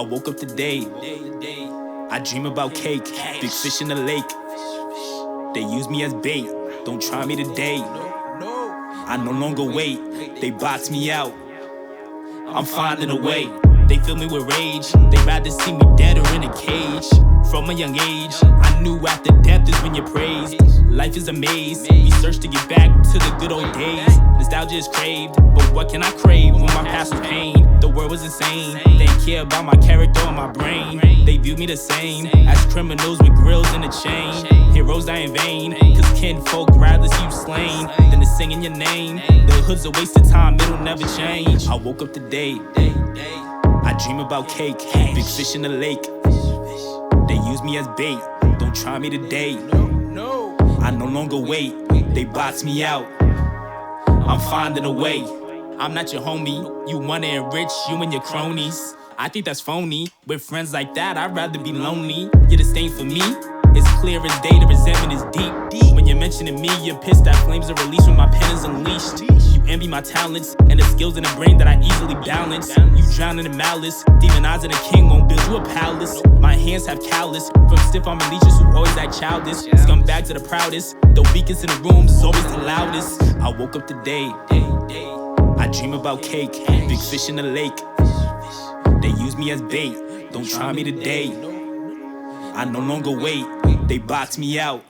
woke up today. I dream about cake, big fish in the lake. They use me as bait, don't try me today. I no longer wait, they box me out. I'm finding a way. They fill me with rage, they'd rather see me dead or in a cage. From a young age, I knew after death is when you're praised. Life is a maze, we search to get back to the good old days. Nostalgia is craved, but what can I crave when my past was pain? The world was insane, they didn't care about my character or my brain. They view me the same, as criminals with grills and a chain. Heroes die in vain, cause kinfolk rather see you slain than to sing in your name. The hood's a waste of time, it'll never change. I woke up today, I dream about cake, big fish in the lake. They use me as bait, don't try me today. I no longer wait, they box me out. I'm finding a way. I'm not your homie, you wanna enrich you and your cronies. I think that's phony. With friends like that, I'd rather be lonely. You're the stain for me, it's clear as day, the resentment is deep. When you're mentioning me, you're pissed that flames are released when my pen is unleashed. You envy my talents and the skills in the brain that I easily balance. You drown in the malice, demon eyes and a king won't build you a palace. My hands have callous from stiff-arm leeches who always act childish. Scumbags are the proudest, the weakest in the rooms is always the loudest. I woke up today, I dream about cake, big fish in the lake. They use me as bait, don't try me today. I no longer wait, they box me out.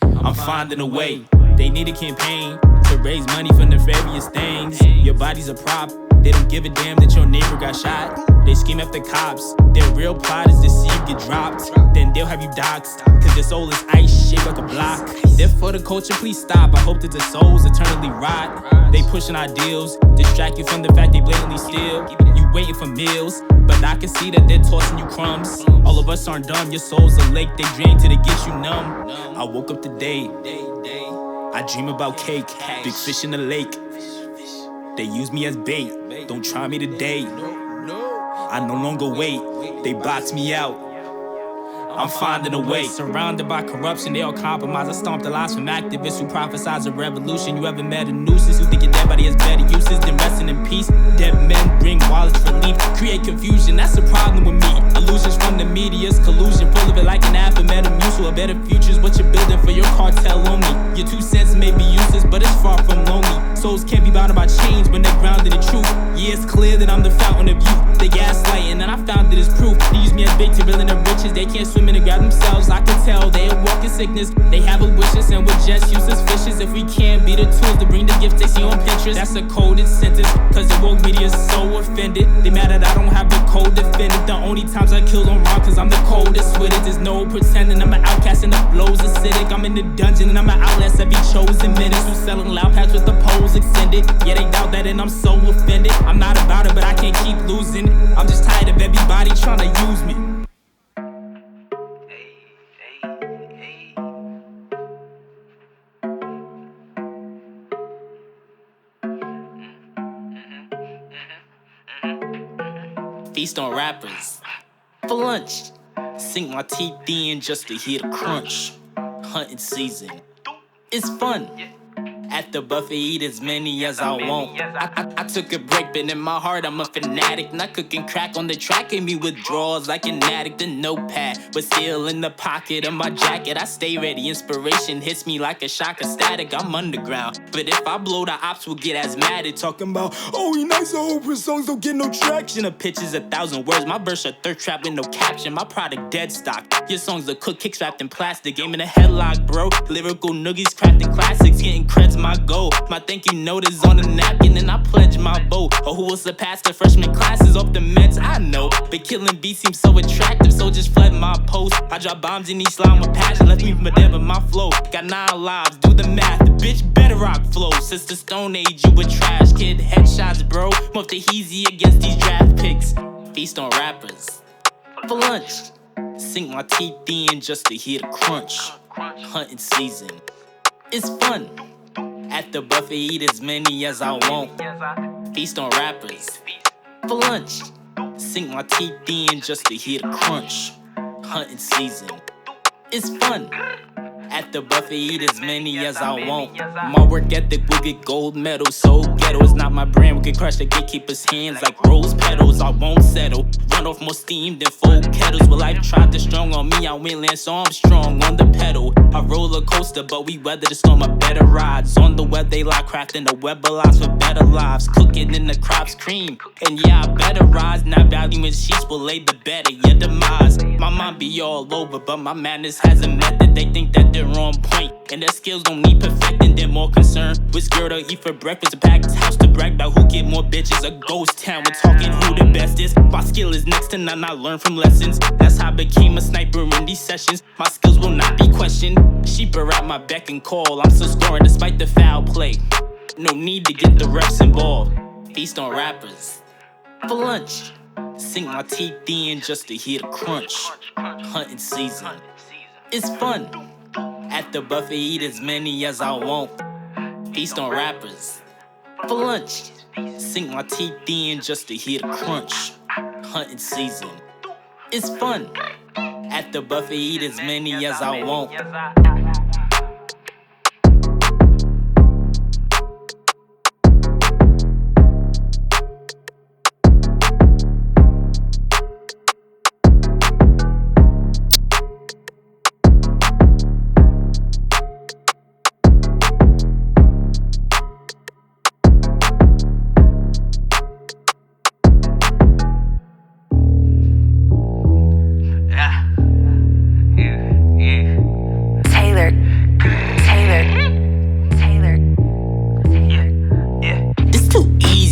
I'm finding a way. They need a campaign to raise money for nefarious things. Your body's a prop, they don't give a damn that your neighbor got shot. They scheme after cops, their real plot is to see you get dropped. Then they'll have you doxxed, cause their soul is ice shaped like a block. They're for the culture, please stop, I hope that the souls eternally rot. They pushing ideals, distract you from the fact they blatantly steal. You waiting for meals, but I can see that they're tossing you crumbs. All of us aren't dumb, your soul's a lake, they drain till they get you numb. I woke up today, I dream about cake, big fish in the lake. They use me as bait, don't try me today. I no longer wait, they box me out. I'm finding a way. Surrounded by corruption, they all compromise. I stomp the lies from activists who prophesize a revolution. You ever met a nuisance who think your dead body has better uses than resting in peace? Dead men bring wallets for relief, create confusion, that's the problem with me. Illusions from the media's collusion, full of it like an app of Metamucil. A better future's what you're building for your cartel only. Your 2 cents may be useless, but it's far from lonely. Souls can't be bounded by change when they're grounded in truth. Yeah, it's clear that I'm the fountain of youth. They gaslighting, and I found it as proof. They use me as bait to reel in the riches. They can't swim in and grab themselves. I can tell they are walking sickness. They have a wishes, and we're just useless fishes. If we can't be the tools to bring the gifts they see on Pinterest, that's a coded sentence. Cause the woke media is so offended. They mad that I don't have the code defended. The only times I kill on wrong, cause I'm the coldest with it. There's no pretending I'm an outcast and the flow's acidic. I'm in the dungeon and I'm an outlast every chosen minutes. Who's selling loud packs with the poles extended? Yeah, they doubt that and I'm so offended. I'm not about it, but I can't keep losing. I'm just tired of everybody trying to use me. Feast on rappers for lunch. Sink my teeth in just to hear the crunch. Hunting season, it's fun. At the buffet, eat as many as I want. I took a break, but in my heart I'm a fanatic. Not cooking crack on the track, hit me withdrawals like an addict. A notepad, but still in the pocket of my jacket. I stay ready, inspiration hits me like a shock of static. I'm underground, but if I blow, the ops will get asthmatic. Talking about, oh, he nice, I hope his songs don't get no traction. A pitch is 1,000 words, my verse a third trap with no caption. My product dead stock, your song's a cook, kicks wrapped in plastic. Game in a headlock, bro. Lyrical noogies crafting classics, getting creds my goal. My thank you note is on the napkin and I pledge my vote. Or who will surpass the freshman classes off the meds, I know. But killing beats seems so attractive, so just fled my post. I drop bombs in each line with passion, left me from dead with my flow. Got 9 lives, do the math, the bitch better rock flow. Since the Stone Age, you a trash kid. Headshots, bro, muff the heezy against these draft picks. Feast on rappers for lunch. Sink my teeth in just to hear the crunch. Hunting season, it's fun. At the buffet, eat as many as I want. Feast on rappers for lunch. Sink my teeth in just to hear the crunch. Hunting season, it's fun. At the buffet, eat as many as I want. My work ethic will get gold medals. So ghetto is not my brand. We can crush the gatekeeper's hands like rose petals. I won't settle. Run off more steam than full kettles. Well, life tried to strong on me. I went Lance Armstrong on the pedal. A roller coaster, but we weather the storm of better rides. On the web, they lie crafting the web of lives for better lives. Cooking in the crops cream. And yeah, I better rise. Not valuing sheets will lay the better. Your demise. My mind be all over, but my madness has a method. They think that they're on point, and their skills don't need perfecting. They're more concerned with girl to eat for breakfast. A packed house to brag about who get more bitches. A ghost town, we're talking who the best is. My skill is next to none, I learned from lessons. That's how I became a sniper in these sessions. My skills will not be questioned. Sheep are at my beck and call. I'm still scoring despite the foul play. No need to get the refs involved. Feast on rappers for lunch. Sink my teeth in just to hear the crunch. Hunting season, it's fun. At the buffet, eat as many as I want. Feast on rappers for lunch. Sink my teeth in just to hear the crunch. Hunting season, it's fun. At the buffet, eat as many as I want.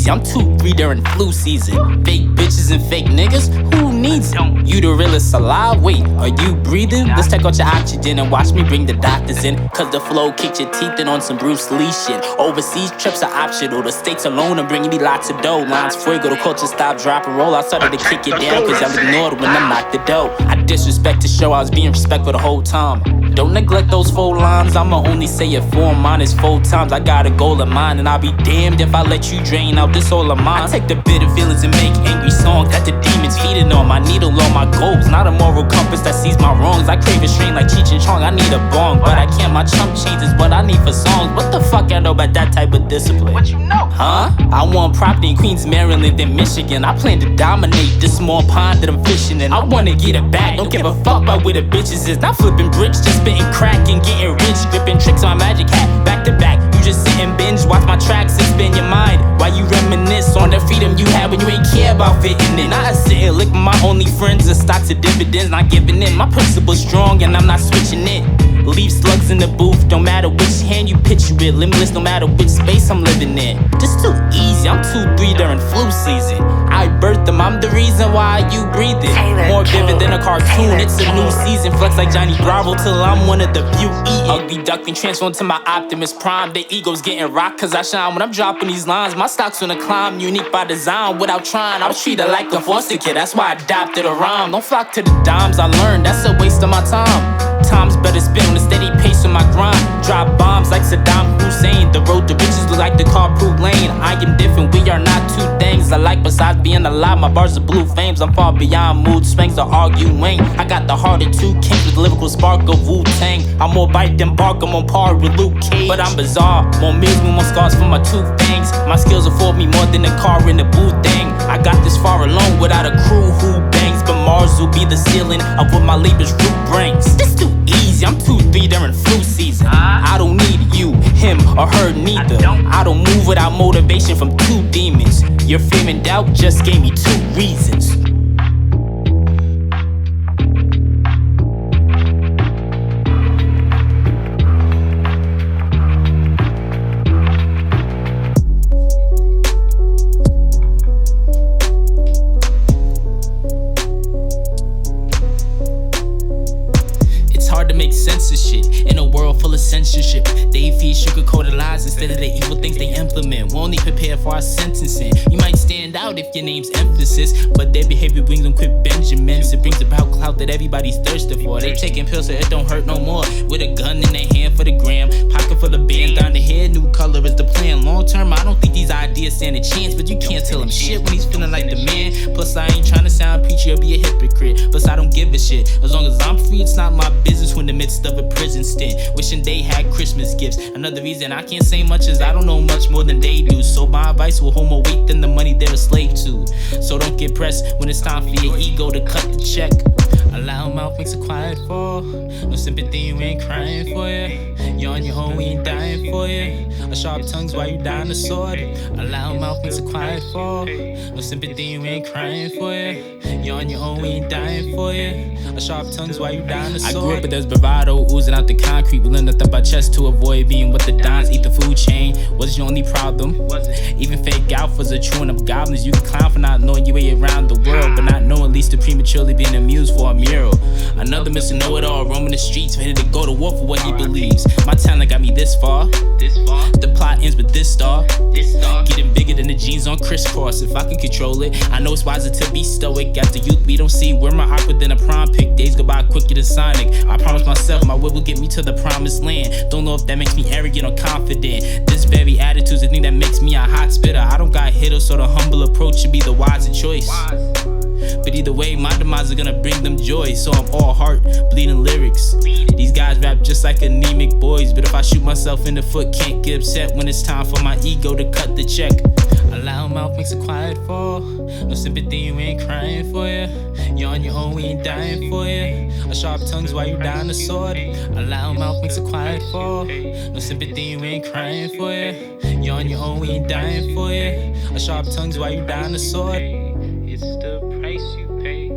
I'm too free during flu season. Fake bitches and fake niggas, who needs it? You the realest alive, wait, are you breathing? Let's take out your oxygen and watch me bring the doctors in. Cause the flow kicked your teeth in on some Bruce Lee shit. Overseas trips are optional, the states alone are bringing me lots of dough. Lines fuego, the culture stop, drop and roll. I started to kick it down cause y'all ignored when I knocked the dough. I disrespect to show I was being respectful the whole time. Don't neglect those 4 lines, I'ma only say it 4 minus 4 times. I got a goal of mine and I'll be damned if I let you drain out this all of mine. I take the bitter feelings and make angry songs that the demons feeding on. My needle on my goals, not a moral compass that sees my wrongs. I crave a strain like Cheech and Chong, I need a bong, but I can't. My chump change is what I need for songs. What the fuck I know about that type of discipline? What you know? Huh? I want property in Queens, Maryland, and Michigan. I plan to dominate this small pond that I'm fishing in. I wanna get it back, don't give a fuck about where the bitches is. Not flipping bricks, just spitting crack and getting rich. Gripping tricks on my magic hat, back to back. You just sit and binge, watch my tracks expand your mind. While you reminisce on the freedom you had when you ain't care about fitting in. I sit and lick my only friends and stocks of dividends, not giving in. My principle's strong and I'm not switching it. Leave slugs in the booth, don't matter which hand you pitch with. Limitless, no matter which space I'm living in. This too easy, I'm too breathe during flu season. I birthed them, I'm the reason why you breathe it. More vivid than a cartoon, it's a new season. Flex like Johnny Bravo till I'm one of the few eating. Ugly duckling transformed to my Optimus Prime. The ego's getting rocked cause I shine when I'm dropping these lines. My stock's on a climb, unique by design. Without trying, I was treated like a foster kid. That's why I adopted a rhyme. Don't flock to the dimes I learned, that's a waste of my time. Time's better spent on a steady pace on my grind. Drop bombs like Saddam Hussein. The road to riches look like the carpool lane. I am different, we are not two things alike. Besides being alive, my bars are blue flames. I'm far beyond mood swings or arguing. I got the heart of 2 kings with lyrical spark of Wu-Tang. I'm more bite than bark, I'm on par with Luke Cage. But I'm bizarre, more meals with more scars for my 2 fangs. My skills afford me more than a car in the booth thing. I got this far alone without a crew who bangs. But Mars will be the ceiling of what my labor's root brings. This too easy, I'm 2-3 during flu season. I don't need you, him, or her neither. I don't move without motivation from 2 demons. Your fear and doubt just gave me 2 reasons. Sense of shit in a world full of censorship. They feed sugar-coated lies instead of the evil things they implement. We're only prepared for our sentencing. You might stand out if your name's Emphasis, but their behavior brings them quick Benjamins. It brings about clout clout that everybody's thirsting for. They taking pills so it don't hurt no more. With a gun in their hand for the gram, pocket full of bands down the head, new color is the plan. Long term, I don't think these ideas stand a chance, but you can't tell him shit when he's feeling like the man. Plus, I ain't trying to sound preachy or be a hypocrite. Plus, I don't give a shit. As long as I'm free, it's not my business when in the midst of a prison stint. Wishing they had Christmas gifts. Another reason I can't say much is I don't know much more than they do. So my advice will hold more weight than the money they're a slave to. So don't get pressed when it's time for your ego to cut the check. A loud mouth makes a quiet fall. No sympathy, you ain't crying for you. You're on your own, we ain't dying for you. A sharp tongue's why you dying the sword. A loud mouth makes a quiet fall. No sympathy, you ain't crying for you. You're on your own, we ain't dying for you. A sharp tongue's why you dying the sword. I grew up with this bravado oozing out the concrete, willing to thump our chest to avoid being what the dons eat the food chain. Was your only problem? Even fake alphas are chewing up goblins. You can clown for not knowing your way around the world, but not knowing at least to prematurely being amused for a mural. Another Mr. Know-It-All roaming the streets, ready to go to war for what he believes. My talent got me this far. The plot ends with this star. Getting bigger than the jeans on crisscross. If I can control it, I know it's wiser to be stoic. Got the youth we don't see, we're more awkward than a prom pick. Days go by quicker than Sonic. I promise myself my will get me to the promised land. Don't know if that makes me arrogant or confident. This very attitude's the thing that makes me a hot spitter. I don't got hitters, so the humble approach should be the wiser choice. But either way, my demise is gonna bring them joy. So I'm all heart, bleeding lyrics. These guys rap just like anemic boys, but if I shoot myself in the foot, can't get upset when it's time for my ego to cut the check. A loud mouth makes a quiet fall. No sympathy, you ain't crying for you. You're on your own, we ain't dying for you. A sharp tongue's why you dying the sword. A loud mouth makes a quiet fall. No sympathy, you ain't crying for you. You're on your own, we ain't dying for you. A sharp tongue's why you dying the sword. It's the price you pay.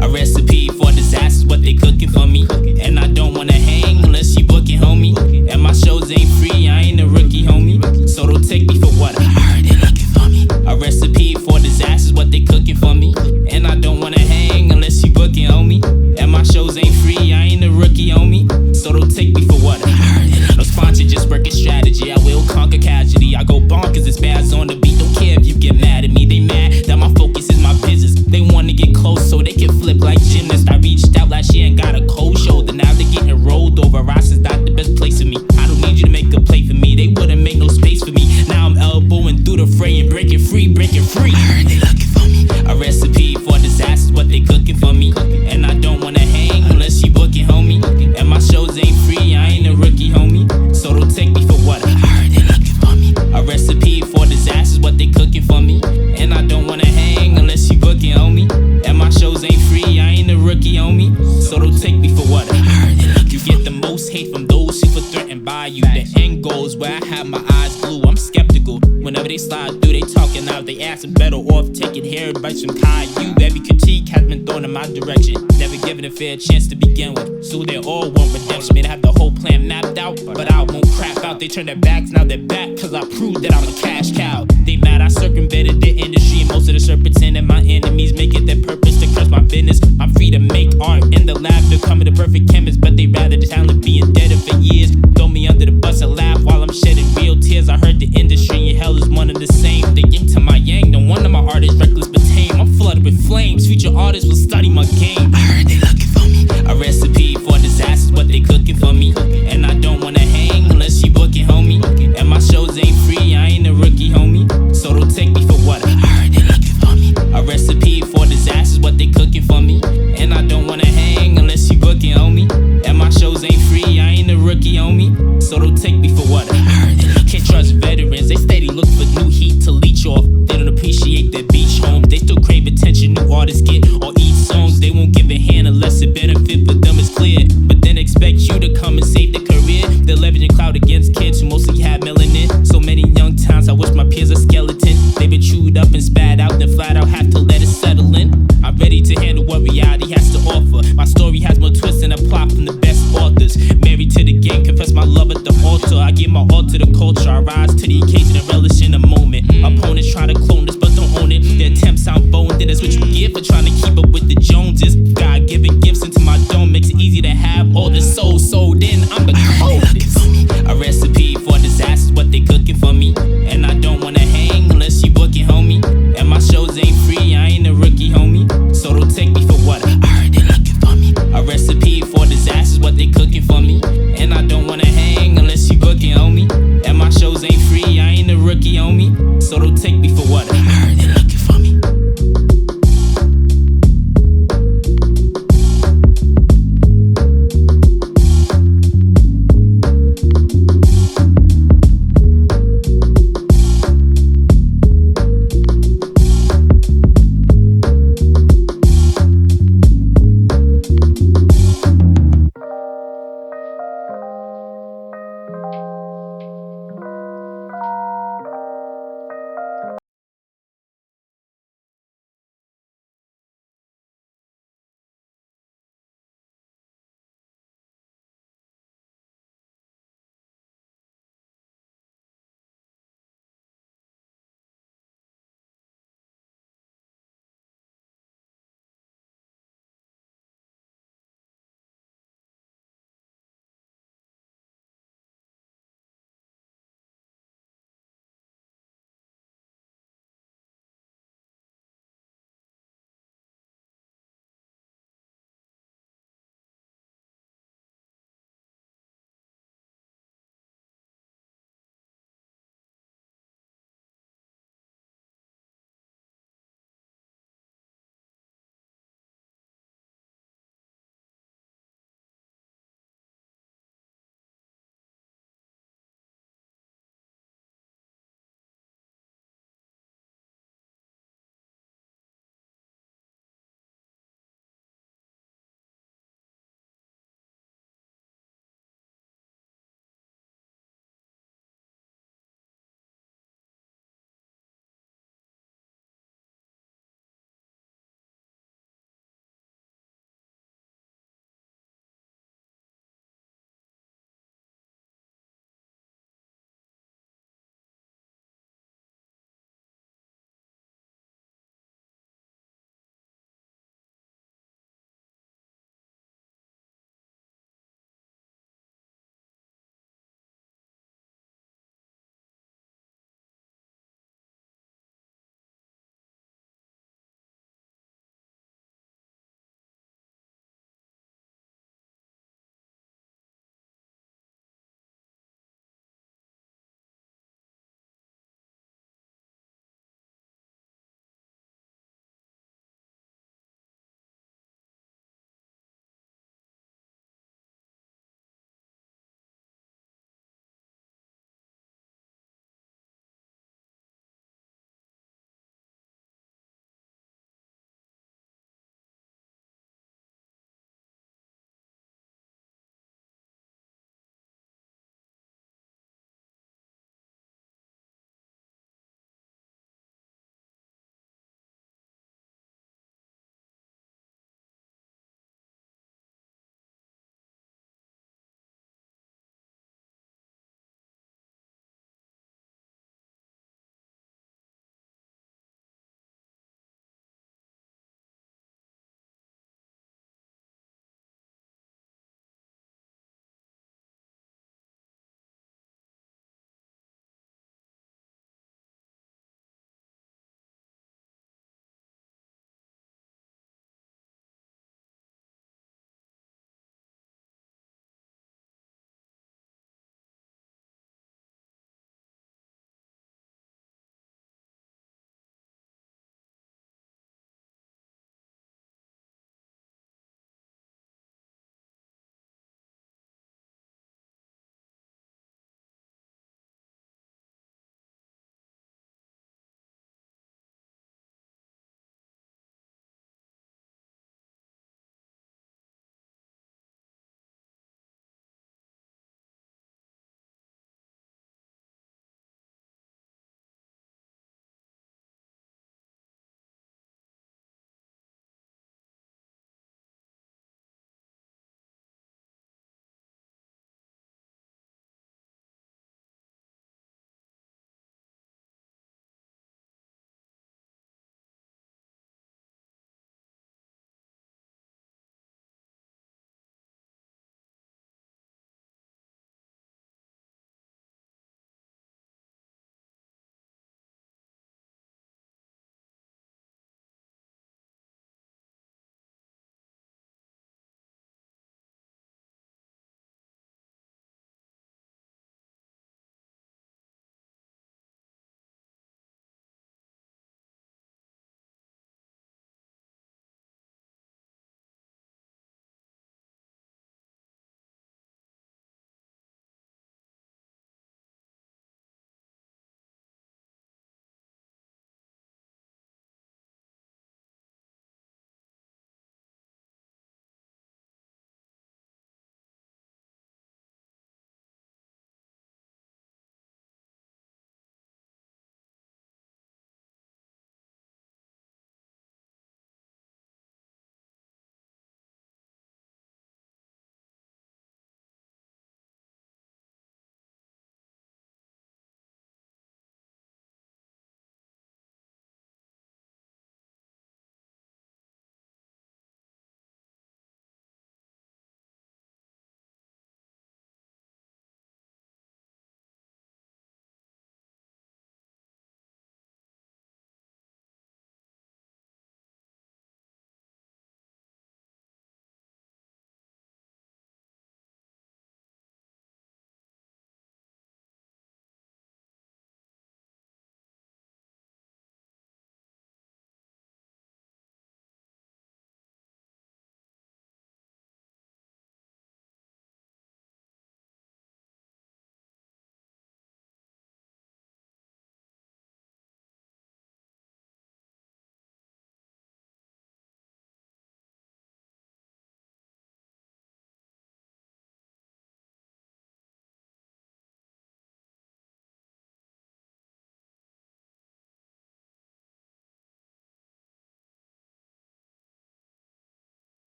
A recipe for disaster's what they cooking for me. And I don't wanna hang unless you booking, homie. And my shows ain't free, I ain't a rookie, homie. So don't take me for what I heard they looking for me. A recipe for disaster's what they cooking for me. And I don't wanna hang unless you booking, homie. And my shows ain't free, I ain't a rookie, homie. So don't take me for what I heard. No sponsor, just working strategy. I will conquer casualty. I go bonkers, it's bads on the beat. Don't care if you get mad at me. They mad that my focus is my business. They wanna get close so they can flip like gymnasts. I reached out last year and got a cold shoulder. Now they're getting rolled over. Ross is not the best place for me. I don't need you to make a play for me. They wouldn't make no space for me. Now I'm elbowing through the fray and breaking free, breaking free. I heard they looking for me. A recipe for disaster's what they cooking for me. And I don't wanna hang unless you booking, homie. And my shows ain't free, I ain't a rookie, homie. So don't take me for what I heard they looking for me. A recipe for disaster's what they cooking for me. And I don't wanna hang unless you booking, homie. And my shows ain't free, I ain't a rookie, homie. So don't take me for what I heard they looking for me. You get the most hate from those who feel threatened by you. The end goes where I have my eyes blue. I'm skeptical. Whenever they slide through, they talking out. They asking better off taking hair advice from Caillou. Every critique has been thrown in my direction. Never given a fair chance to begin with. So they all want redemption. May have the whole plan mapped out, but I won't crap out. They turn their backs, now they're back, cause I proved that I'm a cash cow. They mad I circumvented the industry. Most of the serpents and my enemies make it their purpose to crush my business. I'm free to make art in the lab, becoming the perfect chemist. But they rather the talent being dead for years. Throw me under the bus and laugh while I'm shedding real tears. I heard the industry and hell is one and the same. They yin to my yang, no wonder my art is reckless but tame. I'm flooded with flames, future artists will study my game. I heard they looking for me. A recipe for disaster's what they cooking for me. And I don't wanna hang unless you booking, homie. And my shows ain't free, I ain't a rookie, homie. So don't take me for what I heard they looking for me. A recipe for disaster's what they cooking for me. And I don't wanna hang unless you easy to have all the soul sold in. I'm the coldest. A recipe for disaster's what they cooking for me. And I don't wanna hang unless you booking, homie. And my shows ain't free, I ain't a rookie, homie. So don't take me for what I heard they looking for me. A recipe for disaster's what they cooking for me. And I don't wanna hang unless you booking, homie. And my shows ain't free, I ain't a rookie, homie. So don't take me for what I heard they looking for me.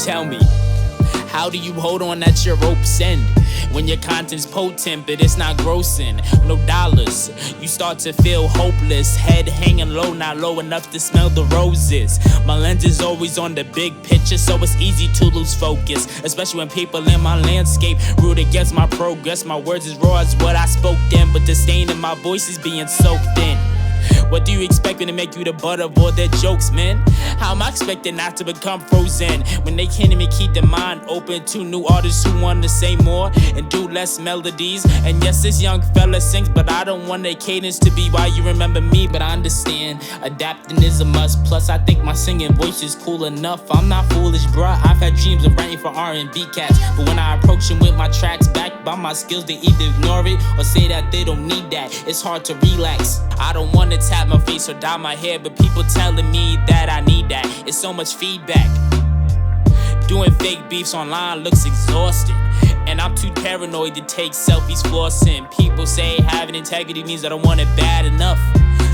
Tell me, how do you hold on at your rope's end when your content's potent but it's not grossing? No dollars, you start to feel hopeless. Head hanging low, not low enough to smell the roses. My lens is always on the big picture, so it's easy to lose focus, especially when people in my landscape root against my progress. My words is raw as what I spoke then, but the stain in my voice is being soaked in. What do you expect when they make you the butt of all their jokes, man? How am I expected not to become frozen when they can't even keep their mind open to new artists who want to say more and do less melodies? And yes, this young fella sings, but I don't want their cadence to be why you remember me. But I understand adapting is a must. Plus, I think my singing voice is cool enough. I'm not foolish, bruh. I've had dreams of writing for R&B cats, but when I approach them with my tracks backed by my skills, they either ignore it or say that they don't need that. It's hard to relax. I don't want to tap my face or dye my hair, but people telling me that I need that. It's so much feedback. Doing fake beefs online looks exhausting, and I'm too paranoid to take selfies flossing. People say having integrity means I don't want it bad enough.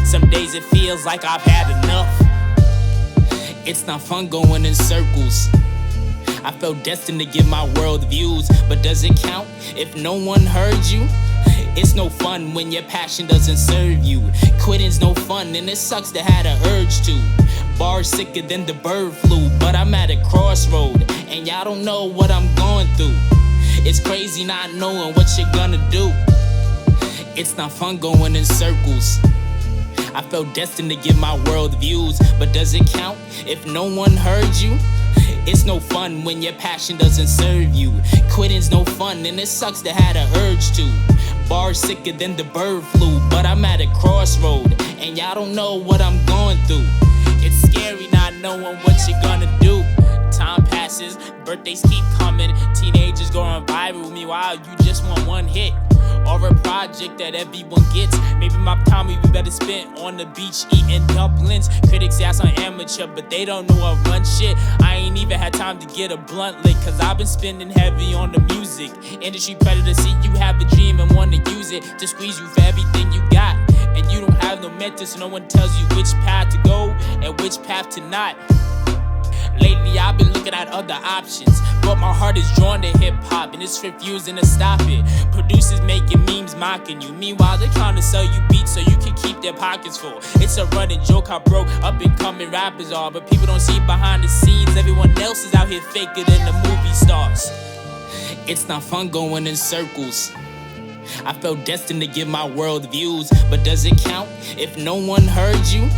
Some days it feels like I've had enough. It's not fun going in circles. I felt destined to give my world views, but does it count if no one heard you? It's no fun when your passion doesn't serve you. Quitting's no fun, and it sucks to have the urge to. Bars sicker than the bird flu, but I'm at a crossroad, and y'all don't know what I'm going through. It's crazy not knowing what you're gonna do. It's not fun going in circles. I felt destined to give my world views, but does it count if no one heard you? It's no fun when your passion doesn't serve you. Quitting's no fun, and it sucks to have the urge to. Bars sicker than the bird flu, but I'm at a crossroad, and y'all don't know what I'm going through. It's scary not knowing what you're gonna do. Time passes, birthdays keep coming, teenagers going viral. Meanwhile, you just want one hit or a project that everyone gets. Maybe my time will be better spent on the beach eating dumplings. Critics say I'm amateur, but they don't know I run shit. I ain't even had time to get a blunt lick, cause I've been spending heavy on the music. Industry predator see you have a dream and wanna use it to squeeze you for everything you got. And you don't have no mentor, so no one tells you which path to go and which path to not. Lately I've been looking at other options, but my heart is drawn to hip-hop and it's refusing to stop it. Producers making memes mocking you, meanwhile they're trying to sell you beats so you can keep their pockets full. It's a running joke how broke up and coming rappers are, but people don't see behind the scenes. Everyone else is out here faker than the movie stars. It's not fun going in circles. I felt destined to give my world views, but does it count if no one heard you?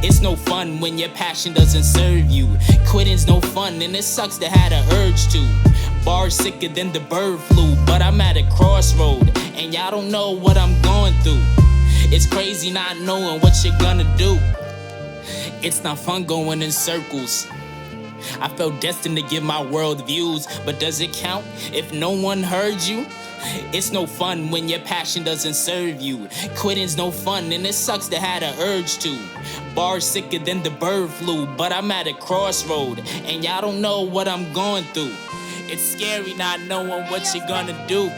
It's no fun when your passion doesn't serve you. Quitting's no fun, and it sucks to have the urge to. Bars sicker than the bird flu, but I'm at a crossroad, and y'all don't know what I'm going through. It's crazy not knowing what you're gonna do. It's not fun going in circles. I felt destined to give my world views, but does it count if no one heard you? It's no fun when your passion doesn't serve you. Quitting's no fun, and it sucks to have the urge to. Bars sicker than the bird flu, but I'm at a crossroad, and y'all don't know what I'm going through. It's scary not knowing what you're gonna do.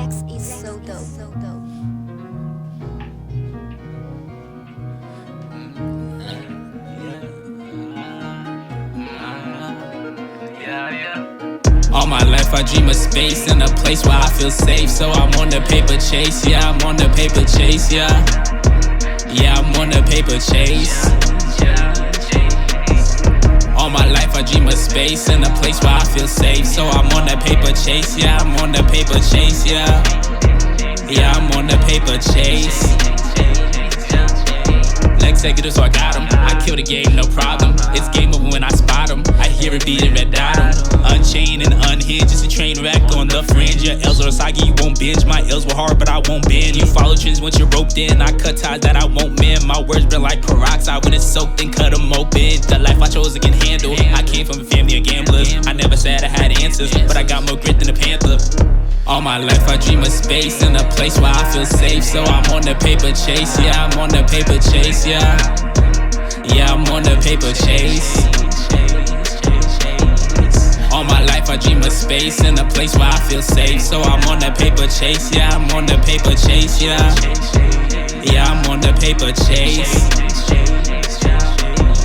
mix is so dope. All my life I dream of space and a place where I feel safe. So I'm on the paper chase, yeah, I'm on the paper chase, yeah. Yeah, I'm on the paper chase. All my life I dream of space and a place where I feel safe. So I'm on the paper chase, yeah, I'm on the paper chase, yeah. Yeah, I'm on the paper chase. Executive, so I got him. I kill the game, no problem. It's game over when I spot him. I hear it beating red dot him. Unchained and unhinged, it's a train wreck on the fringe. Your L's are a saga, you won't binge. My L's were hard, but I won't bend. You follow trends once you're roped in. I cut ties that I won't mend. My words been like peroxide when it's soaked and cut them open. The life I chose I can handle. I came from a family of gamblers. I never said I had answers, but I got more grit than a panther. All my life I dream of space and a place where I feel safe. So I'm on the paper chase, yeah, I'm on the paper chase, yeah. Yeah, I'm on the paper chase. All my life I dream of space and a place where I feel safe. So I'm on the paper chase, yeah, I'm on the paper chase, yeah. Yeah, I'm on the paper chase.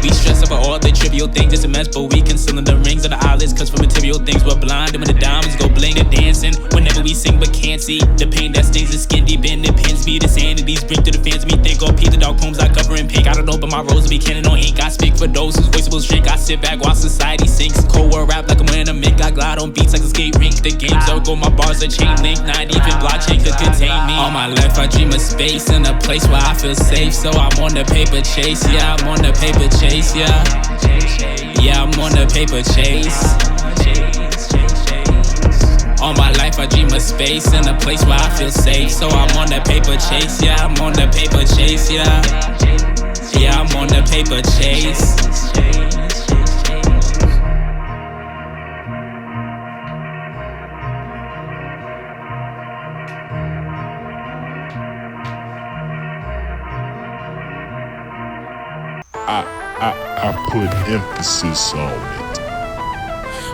We stress about all the trivial things, it's a mess, but we concealing the rings of the eyelids. Cause for material things we're blind, and when the diamonds go bling, they're dancing. Whenever we sing but can't see, the pain that stings the skin deep in, it pins me. The sanity's brink to the fans, me think all Pete the dark poems I cover in pink. I don't know, but my rose will be canon on ink. I speak for those whose voice will shrink. I sit back while society sinks. Cold war rap like I'm wearing a mink. I glide on beats like a skate rink. The game's over, go, my bars are chain link. Not even blockchain could contain me. All my life I dream of space and a place where I feel safe. So I'm on the paper chase, yeah, I'm on the paper chase. Yeah, yeah, I'm on the paper chase. All my life I dream of space and a place where I feel safe. So I'm on the paper chase, yeah, I'm on the paper chase, yeah. Yeah, I'm on the paper chase. I put emphasis on it.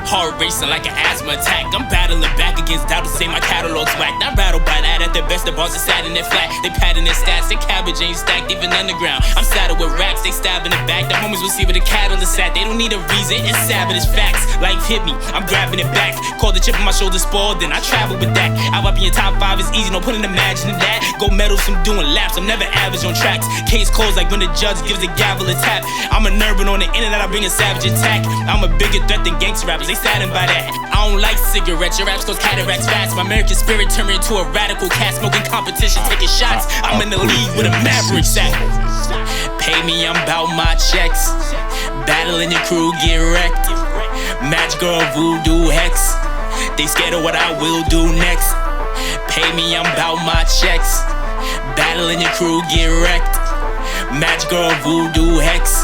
Heart racing like an asthma attack. I'm battling back against doubt to say my catalog's whack. Not rattled by that, at the best the bars are sad and they're flat. They padding their stats, their cabbage ain't stacked even underground. I'm saddled with racks, they stab in the back. The homies will see where the catalyst at. They don't need a reason, it's savage, it's facts. Life hit me, I'm grabbing it back. Call the chip on my shoulder spoiled, then I travel with that. I've up in your top 5 is easy, no putting imagining that. Gold medals from doing laps, I'm never average on tracks. Case closed like when the judge gives a gavel a tap. I'm a nerd, but on the internet I bring a savage attack. I'm a bigger threat than gangster rappers, they saddened by that. I don't like cigarettes, your raps cause cataracts fast. My American spirit turned me into a radical cat. Smoking competition, taking shots. I'm in the league with a maverick sack. Pay me, I'm bout my checks. Battling your crew, get wrecked. Match girl, voodoo hex. They scared of what I will do next. Pay me, I'm bout my checks. Battling your crew, get wrecked. Match girl, voodoo hex.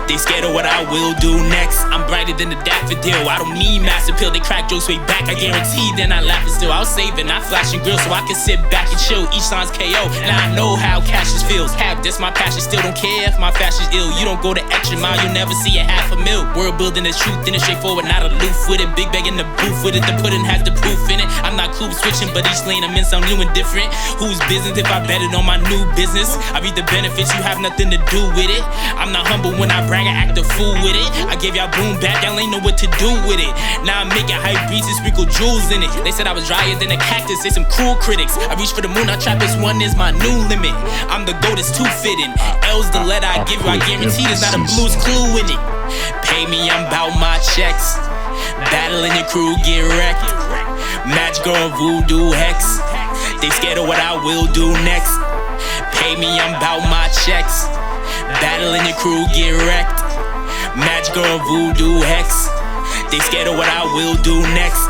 They scared of what I will do next. I'm brighter than the daffodil. I don't need massive pill. They crack jokes way back. I guarantee then I laugh and still. I was saving, not flashing grills, so I can sit back and chill. Each sign's KO. Now I know how Cassius feels. Have this my passion. Still don't care if my fashion's ill. You don't go the extra mile, you'll never see a $500,000. World building the truth in it, straightforward, not aloof with it. Big bag in the booth with it. The pudding has the proof in it. I'm not clue switching, but each lane I'm in some new and different. Whose business if I bet it on my new business? I read the benefits, you have nothing to do with it. I'm not humble when I brag, I act a fool with it. I gave y'all boom back, y'all ain't know what to do with it. Now I'm making hype beats and sprinkle jewels in it. They said I was drier than a cactus, they some cruel critics. I reach for the moon, I trap this one is my new limit. I'm the goat, it's too fitting. L's the letter I give you, I guarantee there's not a blues clue in it. Pay me, I'm bout my checks. Battling your crew, get wrecked. Match girl, voodoo hex. They scared of what I will do next. Pay me, I'm bout my checks. Battling your crew, get wrecked. Match girl, voodoo hex. They scared of what I will do next.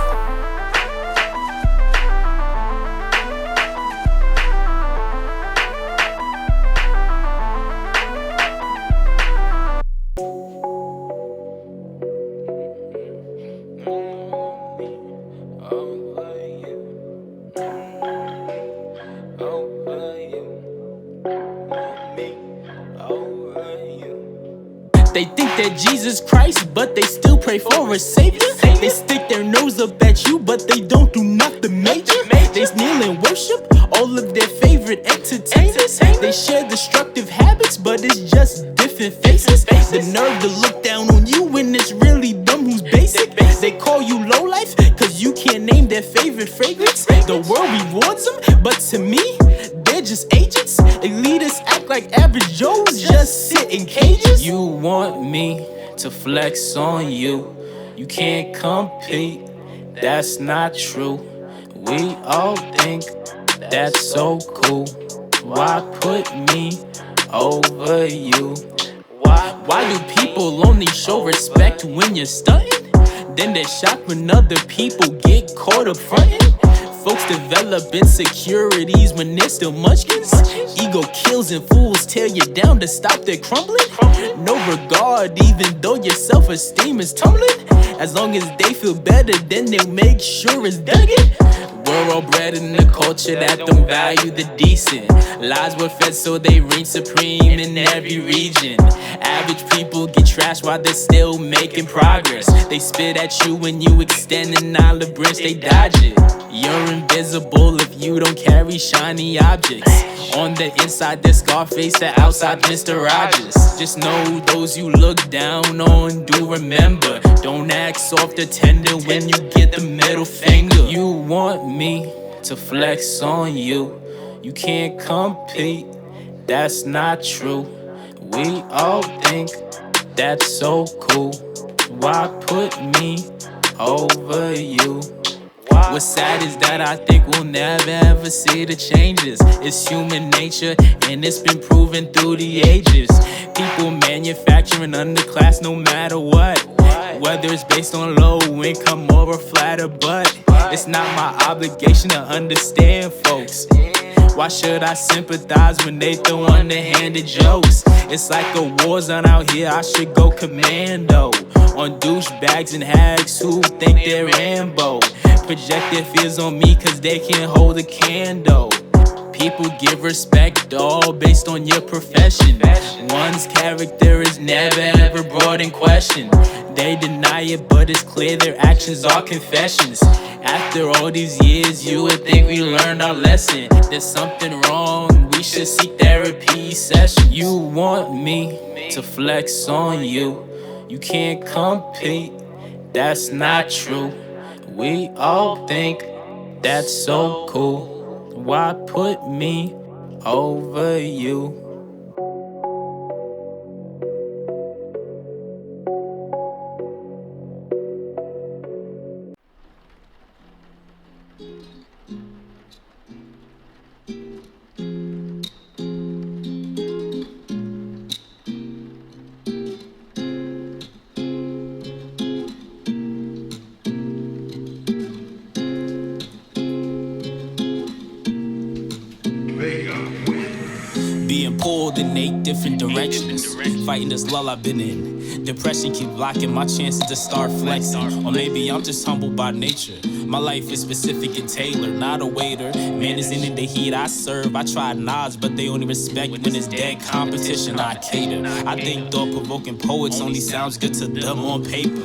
They think they're Jesus Christ, but they still pray for a savior. They stick their nose up at you, but they don't do nothing major. They kneel and worship all of their favorite entertainers. They share destructive habits, but it's just different faces. The nerve to look down on you when it's really them who's basic. They call you lowlife cause you can't name their favorite fragrance. The world rewards them, but to me, they're just agents. Elitists act like average Joes, just sit in cages. You want me to flex on you, you can't compete, that's not true. We all think that's so cool. Why put me over you? Why do people only show respect when you're stunting? Then they're shocked when other people get caught up fronting. Folks develop insecurities when they're still munchkins. Ego kills and fools tear you down to stop their crumbling. No regard even though your self-esteem is tumbling. As long as they feel better, then they'll make sure it's dug in. We're all bred in a culture that don't value the decent. Lies were fed so they reign supreme in every region. Average people get trashed while they're still making progress. They spit at you when you extend an olive branch, they dodge it. You're invisible if you don't carry shiny objects. On the inside, they're Scarface, the outside, Mr. Rogers. Just know those you look down on, do remember. Don't act soft or tender when you get the middle finger. You want me to flex on you, you can't compete, that's not true. We all think that's so cool. Why put me over you? What's sad is that I think we'll never ever see the changes. It's human nature and it's been proven through the ages. People manufacturing underclass no matter what. Whether it's based on low income or a flatter butt. It's not my obligation to understand folks. Why should I sympathize when they throw underhanded jokes? It's like a war zone out here, I should go commando on douchebags and hags who think they're Rambo. Project their fears on me cause they can't hold a candle. People give respect all based on your profession. One's character is never ever brought in question. They deny it but it's clear their actions are confessions. After all these years you would think we learned our lesson. There's something wrong, we should seek therapy session. You want me to flex on you, you can't compete, that's not true. We all think that's so cool. Why put me over you? Being pulled in 8 different directions. Fighting this lull I've been in. Depression keep blocking my chances to start flexing. Or maybe I'm just humble by nature. My life is specific and tailored, not a waiter. Man isn't in the heat I serve. I tried nods, but they only respect when it's dead competition I cater. I think thought-provoking poets only sounds good to them on paper.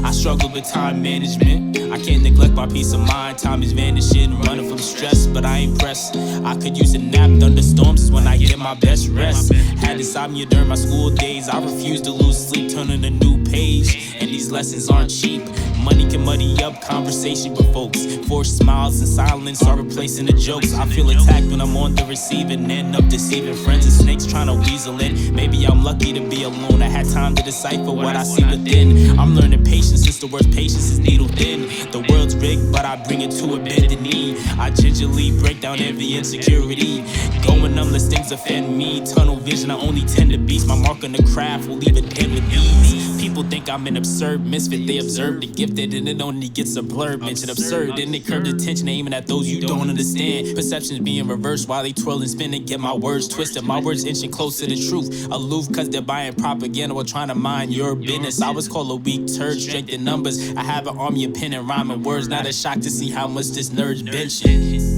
I struggle with time management. I can't neglect my peace of mind. Time is vanishing, running from stress, but I ain't pressed. I could use a nap. Thunderstorms is when I get my best rest. Had insomnia during my school days. I refuse to lose sleep, turning a new page. And these lessons aren't cheap. Money can muddy up conversation with folks. Forced smiles and silence are replacing the jokes. I feel attacked when I'm on the receiving end of deceiving friends and snakes trying to weasel in. Maybe I'm lucky to be alone. I had time to decipher what I see within. I'm learning patience since the worst patience is needle thin. The world's rigged, but I bring it to a bended knee. I gingerly break down every insecurity. Going unless things offend me. Tunnel vision, I only tend to beast. My mark on the craft will leave it in with ease. People think I'm an absurd misfit. They observe the gifted and it only gets a blurb mention. Absurd, then they curve attention aiming at those you don't understand. Perceptions being reversed while they twirl and spin and get my words twisted. My words inching closer to truth. Aloof cause they're buying propaganda while trying to mind your business. I was called a weak turd, straight the numbers. I have an army of pen and rhyming words. Not a shock to see how much this nerd's benching.